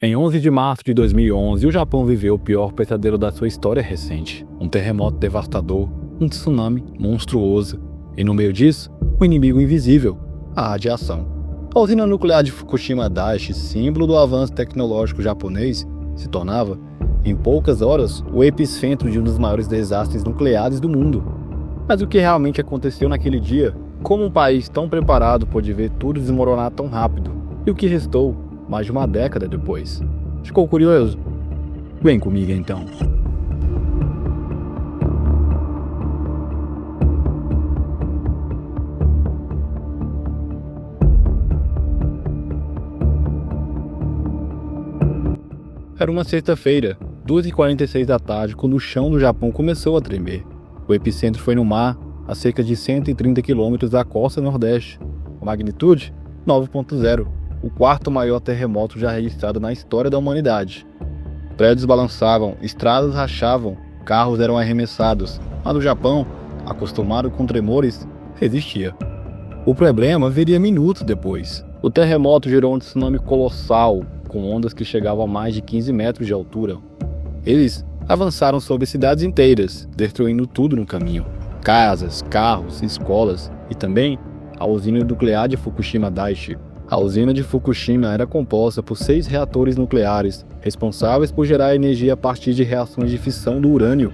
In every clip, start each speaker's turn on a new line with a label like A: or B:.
A: Em 11 de março de 2011, o Japão viveu o pior pesadelo da sua história recente. Um terremoto devastador, um tsunami monstruoso. E no meio disso, um inimigo invisível, a radiação. A usina nuclear de Fukushima Daiichi, símbolo do avanço tecnológico japonês, se tornava, em poucas horas, o epicentro de um dos maiores desastres nucleares do mundo. Mas o que realmente aconteceu naquele dia? Como um país tão preparado pôde ver tudo desmoronar tão rápido? E o que restou, mais de uma década depois? Ficou curioso? Vem comigo então. Era uma sexta-feira, 2h46 da tarde, quando o chão do Japão começou a tremer. O epicentro foi no mar, a cerca de 130 quilômetros da costa nordeste. A magnitude? 9.0, o quarto maior terremoto já registrado na história da humanidade. Prédios balançavam, estradas rachavam, carros eram arremessados, mas o Japão, acostumado com tremores, resistia. O problema viria minutos depois. O terremoto gerou um tsunami colossal, com ondas que chegavam a mais de 15 metros de altura. Eles avançaram sobre cidades inteiras, destruindo tudo no caminho. Casas, carros, escolas e também a usina nuclear de Fukushima Daiichi. A usina de Fukushima era composta por 6 reatores nucleares, responsáveis por gerar energia a partir de reações de fissão do urânio.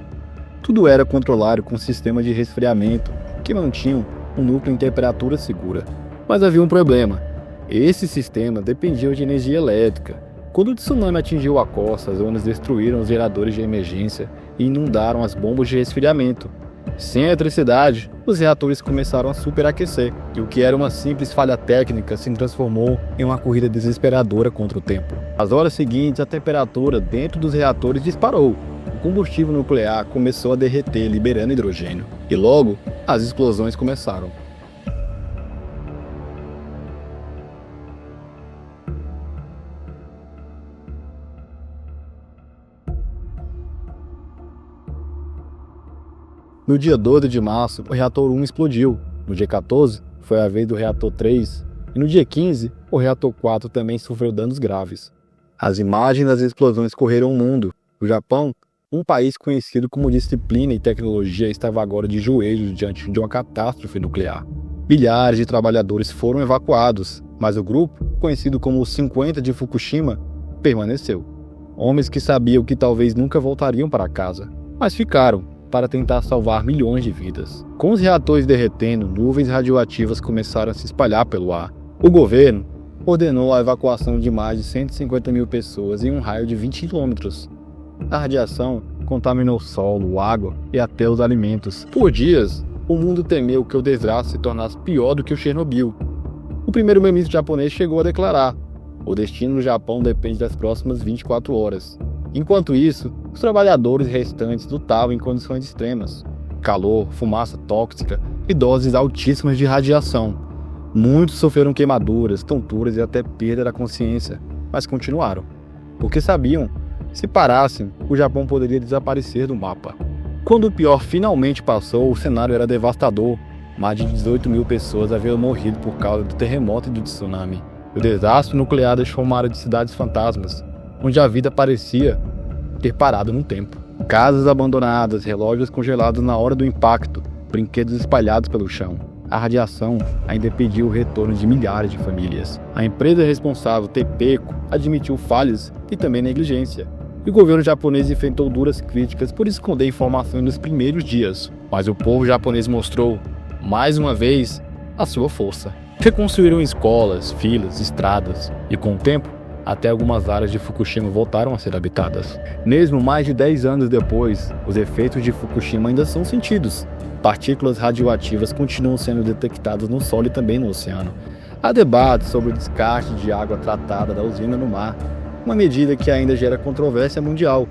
A: Tudo era controlado com um sistema de resfriamento que mantinham um núcleo em temperatura segura. Mas havia um problema. Esse sistema dependia de energia elétrica. Quando o tsunami atingiu a costa, as ondas destruíram os geradores de emergência e inundaram as bombas de resfriamento. Sem eletricidade, os reatores começaram a superaquecer, e o que era uma simples falha técnica se transformou em uma corrida desesperadora contra o tempo. Nas horas seguintes, a temperatura dentro dos reatores disparou. O combustível nuclear começou a derreter, liberando hidrogênio. E logo, as explosões começaram. No dia 12 de março, o reator 1 explodiu. No dia 14, foi a vez do reator 3. E no dia 15, o reator 4 também sofreu danos graves. As imagens das explosões correram o mundo. O Japão, um país conhecido como disciplina e tecnologia, estava agora de joelhos diante de uma catástrofe nuclear. Milhares de trabalhadores foram evacuados, mas o grupo, conhecido como os 50 de Fukushima, permaneceu. Homens que sabiam que talvez nunca voltariam para casa, mas ficaram para tentar salvar milhões de vidas. Com os reatores derretendo, nuvens radioativas começaram a se espalhar pelo ar. O governo ordenou a evacuação de mais de 150 mil pessoas em um raio de 20 quilômetros. A radiação contaminou o solo, água e até os alimentos. Por dias, o mundo temeu que o desastre se tornasse pior do que o Chernobyl. O primeiro-ministro japonês chegou a declarar: o destino do Japão depende das próximas 24 horas. Enquanto isso, os trabalhadores restantes lutavam em condições extremas. Calor, fumaça tóxica e doses altíssimas de radiação. Muitos sofreram queimaduras, tonturas e até perda da consciência, mas continuaram, porque sabiam, se parassem, o Japão poderia desaparecer do mapa. Quando o pior finalmente passou, o cenário era devastador. Mais de 18 mil pessoas haviam morrido por causa do terremoto e do tsunami. O desastre nuclear deixou uma área de cidades fantasmas, onde a vida parecia ter parado no tempo. Casas abandonadas, relógios congelados na hora do impacto, brinquedos espalhados pelo chão. A radiação ainda impediu o retorno de milhares de famílias. A empresa responsável, TEPECO, admitiu falhas e também negligência. E o governo japonês enfrentou duras críticas por esconder informações nos primeiros dias. Mas o povo japonês mostrou, mais uma vez, a sua força. Reconstruíram escolas, filas, estradas e, com o tempo, até algumas áreas de Fukushima voltaram a ser habitadas. Mesmo mais de 10 anos depois, os efeitos de Fukushima ainda são sentidos. Partículas radioativas continuam sendo detectadas no solo e também no oceano. Há debates sobre o descarte de água tratada da usina no mar, uma medida que ainda gera controvérsia mundial.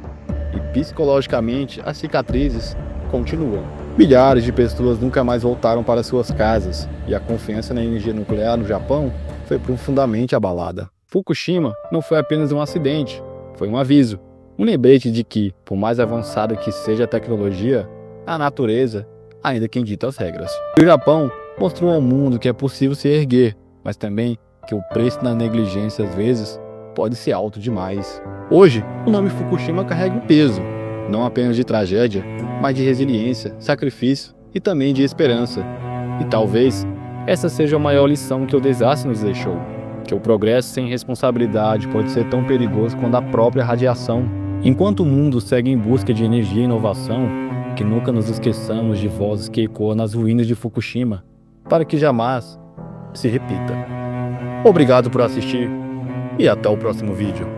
A: E psicologicamente, as cicatrizes continuam. Milhares de pessoas nunca mais voltaram para suas casas, e a confiança na energia nuclear no Japão foi profundamente abalada. Fukushima não foi apenas um acidente, foi um aviso, um lembrete de que, por mais avançada que seja a tecnologia, a natureza ainda é quem dita as regras. E o Japão mostrou ao mundo que é possível se erguer, mas também que o preço da negligência às vezes pode ser alto demais. Hoje, o nome Fukushima carrega um peso, não apenas de tragédia, mas de resiliência, sacrifício e também de esperança. E talvez essa seja a maior lição que o desastre nos deixou, que o progresso sem responsabilidade pode ser tão perigoso quanto a própria radiação. Enquanto o mundo segue em busca de energia e inovação, que nunca nos esqueçamos de vozes que ecoam nas ruínas de Fukushima, para que jamais se repita. Obrigado por assistir e até o próximo vídeo.